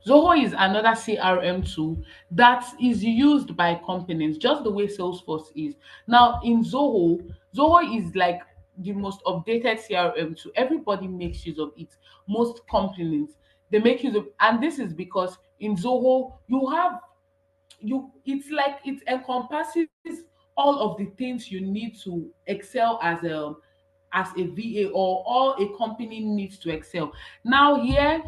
Zoho is another CRM tool that is used by companies, just the way Salesforce is. Now, in Zoho, Zoho is like the most updated CRM tool. Everybody makes use of it. Most companies, they make use of, and this is because in Zoho you have, you it's like it encompasses all of the things you need to excel as a VA, or all a company needs to excel. Now here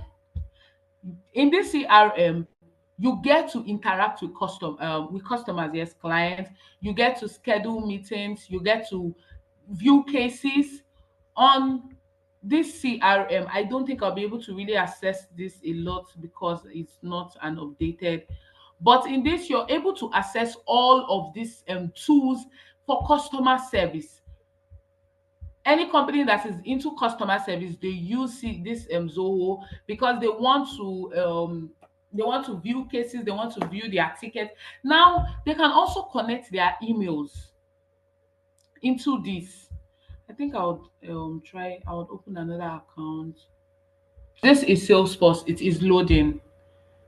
in this CRM, you get to interact with customers, yes, clients. You get to schedule meetings. You get to view cases on this CRM. I don't think I'll be able to really access this a lot because it's not an updated. But in this, you're able to access all of these tools for customer service. Any company that is into customer service, they use this Zoho because they want to view cases, they want to view their tickets. Now they can also connect their emails into this. I think I would open another account. This is Salesforce. It is loading.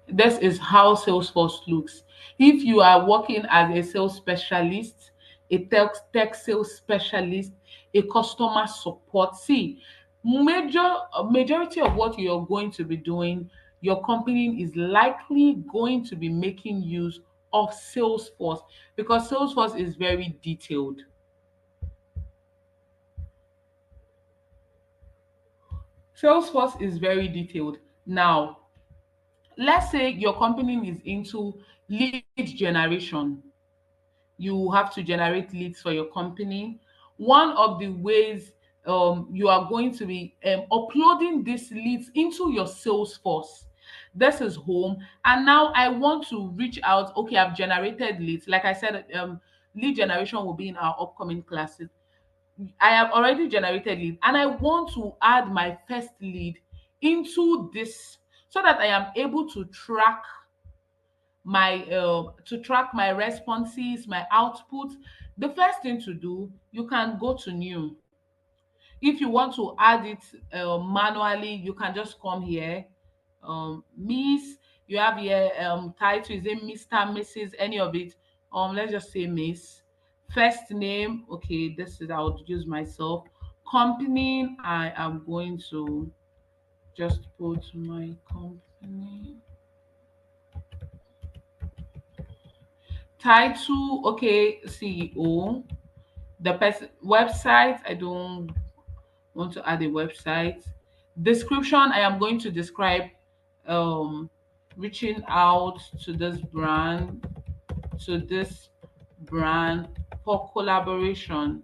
This is how Salesforce looks. If you are working as a sales specialist, a tech sales specialist, a customer support, see, majority of what you're going to be doing, your company is likely going to be making use of Salesforce because Salesforce is very detailed. Salesforce is very detailed. Now, let's say your company is into lead generation. You have to generate leads for your company. One of the ways you are going to be uploading these leads into your Salesforce. This is home, and now I want to reach out. Okay, I've generated leads. Like I said, lead generation will be in our upcoming classes. I have already generated lead, and I want to add my first lead into this so that I am able to track my responses, my output. The first thing to do, you can go to new. If you want to add it manually, you can just come here. Miss, you have here title, is it Mr., Mrs., any of it. Let's just say Miss. First name, okay, this is, I would use myself. Company, I am going to just put my company. Title, okay, CEO. The person website, I don't want to add a website. Description, I am going to describe um reaching out to this brand for collaboration,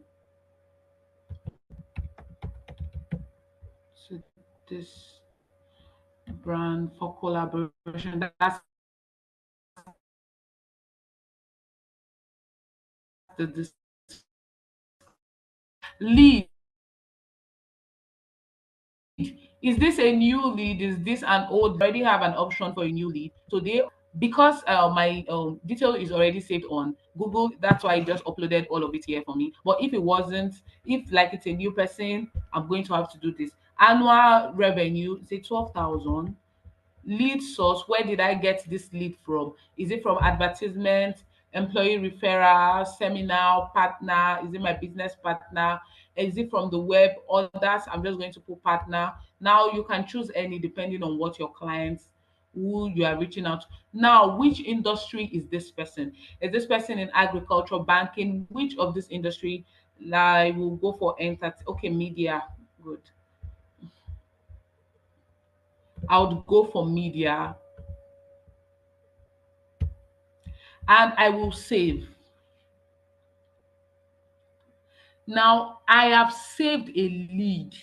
to this brand for collaboration. That's the lead. Is this a new lead? Is this an old? Already have an option for a new lead. So they, because my detail is already saved on Google, that's why I just uploaded all of it here for me. But if it wasn't, if like it's a new person, I'm going to have to do this. Annual revenue, say 12,000. Lead source, where did I get this lead from? Is it from advertisement, employee referral, seminar, partner? Is it my business partner? Is it from the web? Others, I'm just going to put partner. Now you can choose any depending on what your clients, who you are reaching out to. Now, which industry is this person? Is this person in agriculture, banking? Which of this industry? I will go for enter. Okay, media. Good. I would go for media, and I will save. Now I have saved a lead.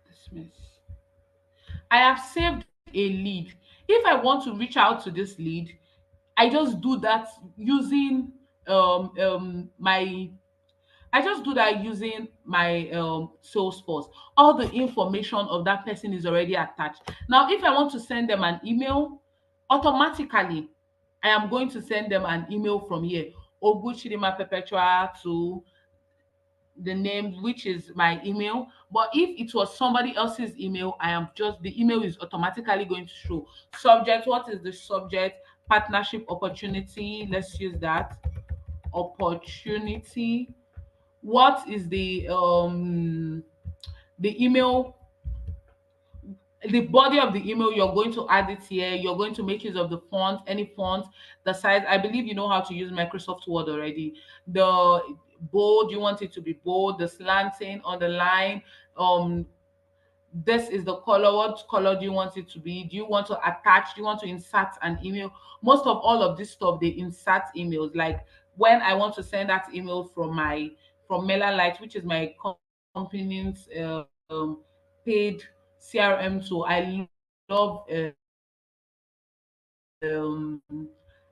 Dismiss. I have saved a lead. If I want to reach out to this lead, I just do that using my I just do that using my Salesforce. All the information of that person is already attached. Now, if I want to send them an email, automatically I am going to send them an email from here. Oguchidima Perpetua to the name, which is my email. But if it was somebody else's email, I am just the email is automatically going to show. Subject, what is the subject? Partnership opportunity. Let's use that. Opportunity. What is the email, the body of the email? You're going to add it here. You're going to make use of the font, any font, the size. I believe you know how to use Microsoft Word already. The bold, you want it to be bold, the slanting on the line. um this is the color. What color do you want it to be? Do you want to attach, do you want to insert an email? Most of all of this stuff, they insert emails. Like when I want to send that email from my from MailerLite, which is my company's paid CRM tool. I love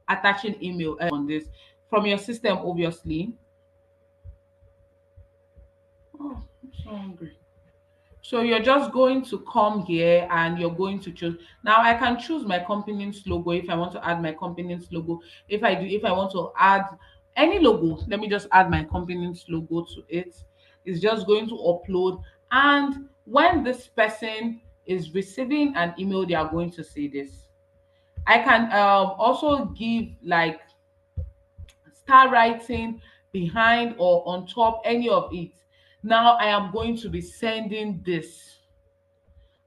attaching email on this from your system, obviously. Oh, I'm so hungry. So you're just going to come here and you're going to choose. Now I can choose my company's logo if I want to add my company's logo. If I want to add any logo, let me just add my company's logo to it. It's just going to upload. And when this person is receiving an email, they are going to see this. I can also give like star writing behind or on top, any of it. Now I am going to be sending this.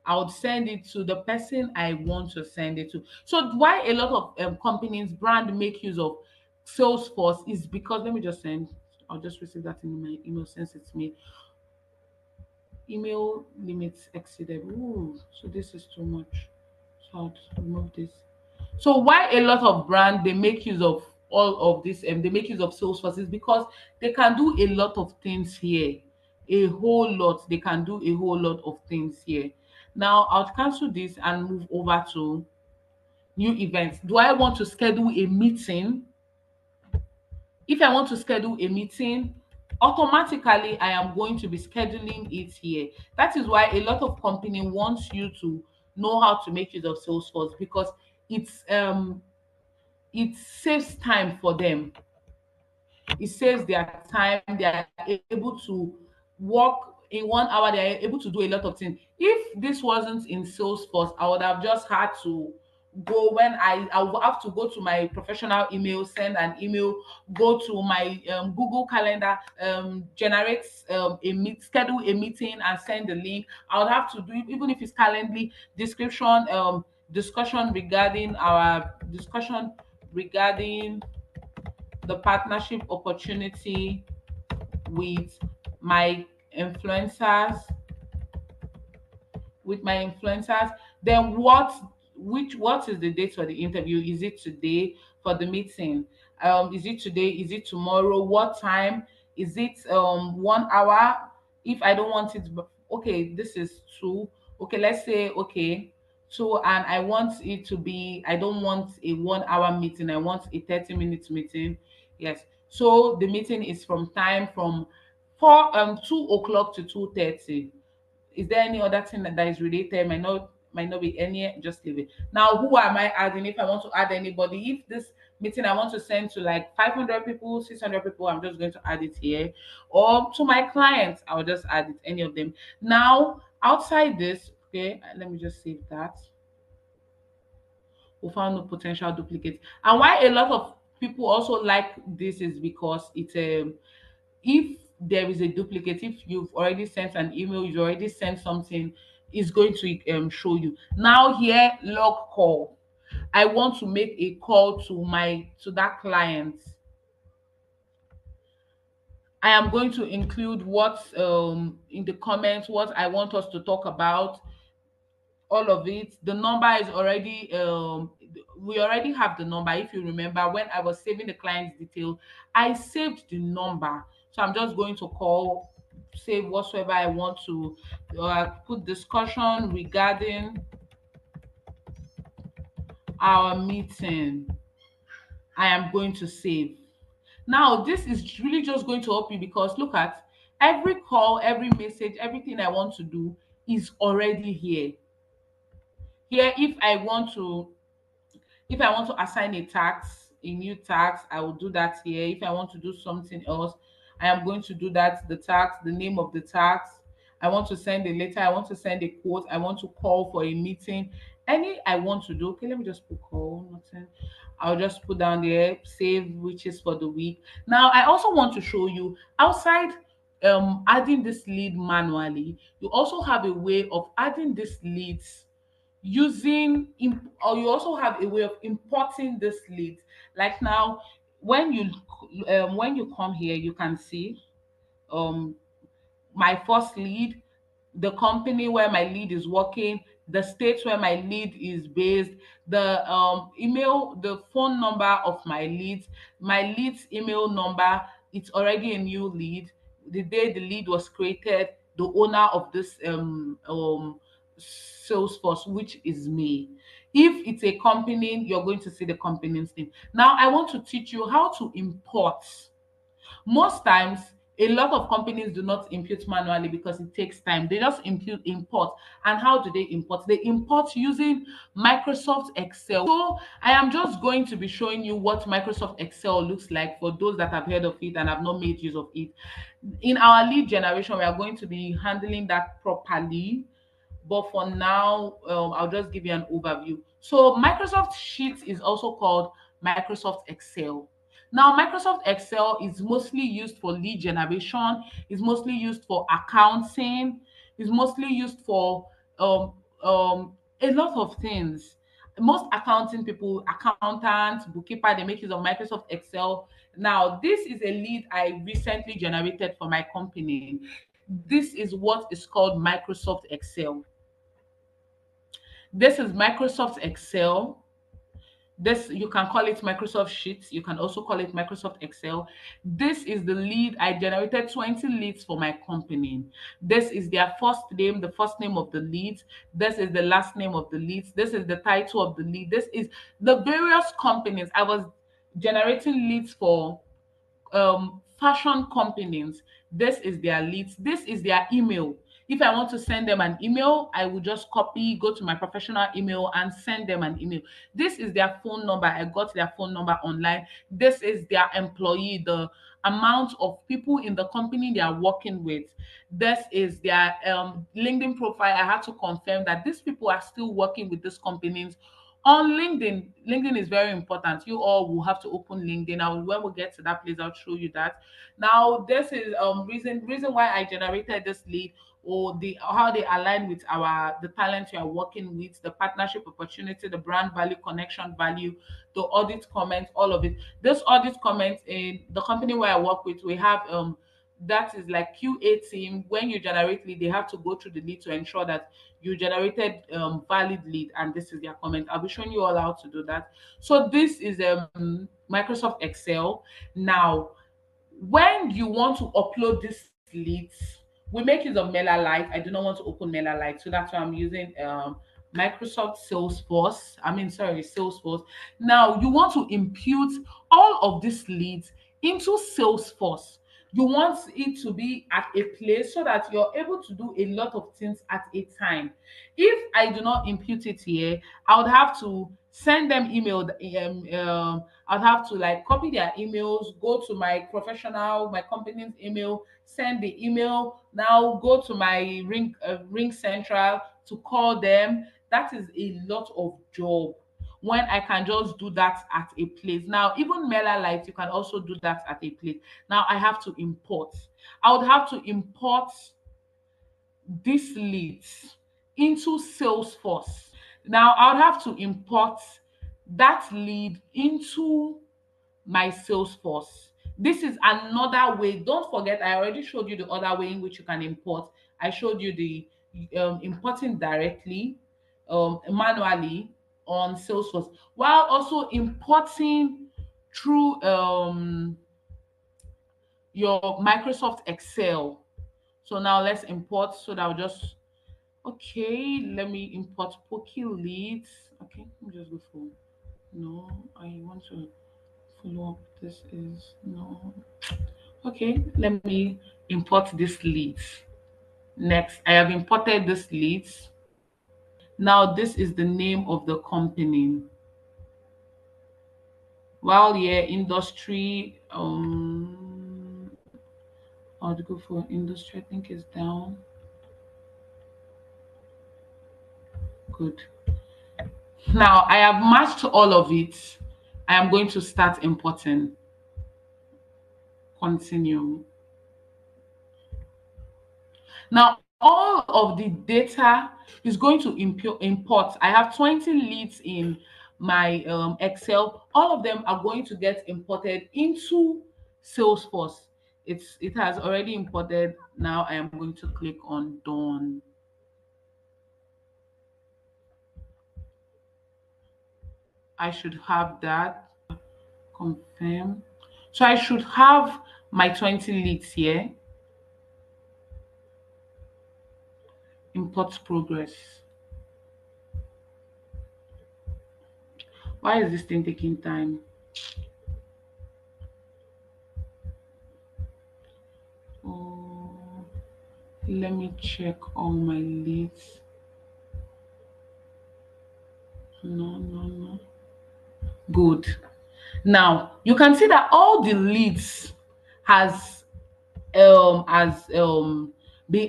I would send it to the person I want to send it to. So why a lot of companies brand make use of Salesforce is because, let me just send. I'll just receive that in my email since it's me. Email limits exceeded. Ooh, so this is too much. So I'll just remove this. So why a lot of brand they make use of all of this, and they make use of Salesforce is because they can do a lot of things here. A whole lot. They can do a whole lot of things here. Now I'll cancel this and move over to new events. Do I want to schedule a meeting? If I want to schedule a meeting, automatically I am going to be scheduling it here. That is why a lot of company wants you to know how to make use of Salesforce, because it's it saves time for them. It saves their time. They are able to work in 1 hour. They are able to do a lot of things. If this wasn't in Salesforce, I would have just had to go when I would have to go to my professional email, send an email, go to my Google Calendar, generate schedule a meeting and send the link. I would have to do it, even if it's Calendly description, discussion regarding our discussion regarding the partnership opportunity with my influencers with my influencers. Then what is the date for the interview? Is it today? For the meeting, is it today? Is it tomorrow? What time? Is it 1 hour? If I don't want it, okay, this is two. Okay, let's say, okay, two, and I want it to be, I don't want a 1 hour meeting, I want a 30 minutes meeting. Yes, so the meeting is from time from 2 o'clock to 2:30. Is there any other thing that is related? Might not be any, just leave it. Now, who am I adding? If I want to add anybody, if this meeting I want to send to like 500 people, 600 people, I'm just going to add it here. Or to my clients, I'll just add it, any of them. Now, outside this, okay, let me just save that. We found no potential duplicate. And why a lot of people also like this is because it's if there is a duplicate, if you've already sent an email, you've already sent something, it's going to show you. Now here, log call. I want to make a call to that client. I am going to include what in the comments, what I want us to talk about, all of it. The number is already we already have the number. If you remember, when I was saving the client's detail, I saved the number. So I'm just going to call, save whatsoever I want to put discussion regarding our meeting. I am going to save. Now this is really just going to help you, because look at every call, every message, everything I want to do is already here. Here, if I want to assign a tax, a new tax, I will do that here. If I want to do something else, I am going to do that. The tax, the name of the tax. I want to send a letter. I want to send a quote. I want to call for a meeting. Any I want to do. Okay, let me just put call. Nothing. I'll just put down there, save, which is for the week. Now, I also want to show you outside adding this lead manually, you also have a way of adding these leads or you also have a way of importing this leads. Like now, when you come here, you can see um my first lead, the company where my lead is working, the state where my lead is based, the email, the phone number of my lead's email number. It's already a new lead. The day the lead was created, the owner of this Salesforce, which is me. If it's a company, you're going to see the company's name. Now, I want to teach you how to import. Most times, a lot of companies do not impute manually because it takes time. They just import. And how do they import? They import using Microsoft Excel. So I am just going to be showing you what Microsoft Excel looks like for those that have heard of it and have not made use of it. In our lead generation, we are going to be handling that properly. But for now, I'll just give you an overview. So Microsoft Sheets is also called Microsoft Excel. Now, Microsoft Excel is mostly used for lead generation, is mostly used for accounting, is mostly used for um, a lot of things. Most accounting people, accountants, bookkeeper, they make use of Microsoft Excel. Now, this is a lead I recently generated for my company. This is what is called Microsoft Excel. This is Microsoft Excel. This, you can call it Microsoft Sheets. You can also call it Microsoft Excel. This is the lead. I generated 20 leads for my company. This is their first name, the first name of the leads. This is the last name of the leads. This is the title of the lead. This is the various companies. I was generating leads for fashion companies. This is their leads. This is their email. If I want to send them an email, I will just copy, go to my professional email and send them an email. This is their phone number. I got their phone number online. This is their employee, the amount of people in the company they are working with. This is their LinkedIn profile. I had to confirm that these people are still working with these companies on LinkedIn. LinkedIn is very important. You all will have to open LinkedIn. When we get to that place, I'll show you that. Now, this is reason why I generated this lead, or the how they align with our the talent we are working with, the partnership opportunity, the brand value, connection value, the audit comments, all of it. This audit comments in the company where I work with, we have that is like QA team. When you generate lead, they have to go through the lead to ensure that you generated valid lead, and this is their comment. I'll be showing you all how to do that. So this is Microsoft Excel. Now, when you want to upload these leads, we make use of MailerLite. I do not want to open MailerLite, so that's why I'm using Microsoft Salesforce. I mean, sorry, Salesforce. Now, you want to impute all of these leads into Salesforce. You want it to be at a place so that you're able to do a lot of things at a time. If I do not impute it here, I would have to send them email. I'd have to like copy their emails, go to my company's email, send the email, now go to my ring central to call them. That is a lot of job when I can just do that at a place. Now, even MailerLite, you can also do that at a place. Now I have to import. I would have to import these leads into Salesforce. Now I would have to import that lead into my Salesforce. This is another way. Don't forget, I already showed you the other way in which you can import. I showed you the importing directly, manually on Salesforce, while also importing through your Microsoft Excel. So now let's import. So that I'll just okay. Let me import Pokey leads. Okay, let me just go for no. I want to follow up. This is no. Okay, let me import this leads. Next, I have imported this leads. Now this is the name of the company. While here industry, I would go for industry. I think it's down. Good. Now I have matched all of it. I am going to start importing. Continue. Now all of the data is going to import. I have 20 leads in my Excel. All of them are going to get imported into Salesforce. It has already imported. Now I am going to click on done. I should have that. Confirm. So I should have my 20 leads here. Import progress. Why is this thing taking time? Oh, let me check all my leads. No, no, no. Good. Now you can see that all the leads has been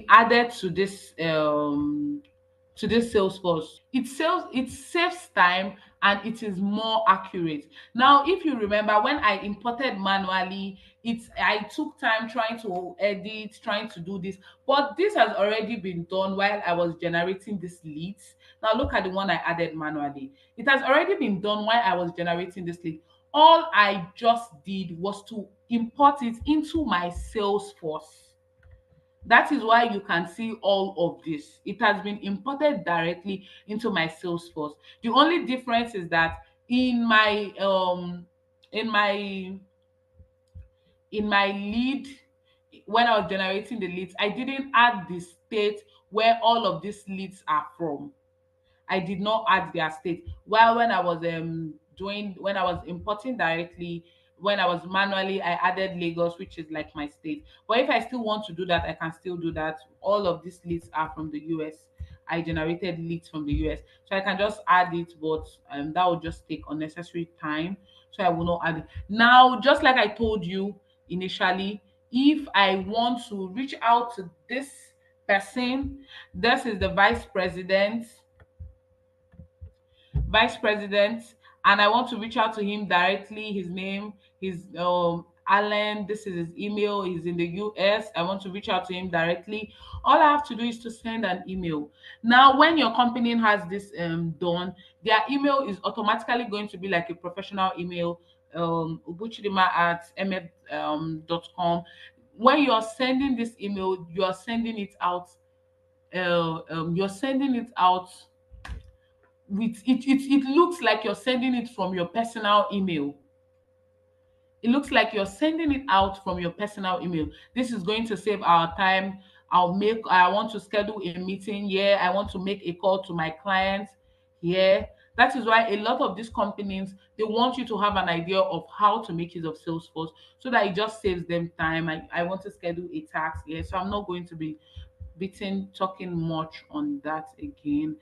added to this Salesforce. It saves time and it is more accurate. Now, if you remember when I imported manually, I took time trying to edit, trying to do this, but this has already been done while I was generating these leads. Now look at the one I added manually. It has already been done while I was generating this lead. All I just did was to import it into my Salesforce. That is why you can see all of this. It has been imported directly into my Salesforce. The only difference is that in my in my in my lead, when I was generating the leads, I didn't add the state where all of these leads are from. I did not add their state. While when I was importing directly, when I was manually, I added Lagos, which is like my state. But if I still want to do that, I can still do that. All of these leads are from the US. I generated leads from the US. So I can just add it, but that would just take unnecessary time. So I will not add it. Now, just like I told you initially, if I want to reach out to this person, this is the vice president, and I want to reach out to him directly. His name is Alan. This is his email. He's in the US. I want to reach out to him directly. All I have to do is to send an email. Now when your company has this done, their email is automatically going to be like a professional email, ubuchidima at mf.com. When you're sending this email, you're sending it out, you're sending it out with it looks like you're sending it from your personal email. It looks like you're sending it out from your personal email. This is going to save our time. I want to schedule a meeting here. I want to make a call to my client here. That is why a lot of these companies, they want you to have an idea of how to make use of Salesforce so that it just saves them time. I want to schedule a task here, so I'm not going to be talking much on that again.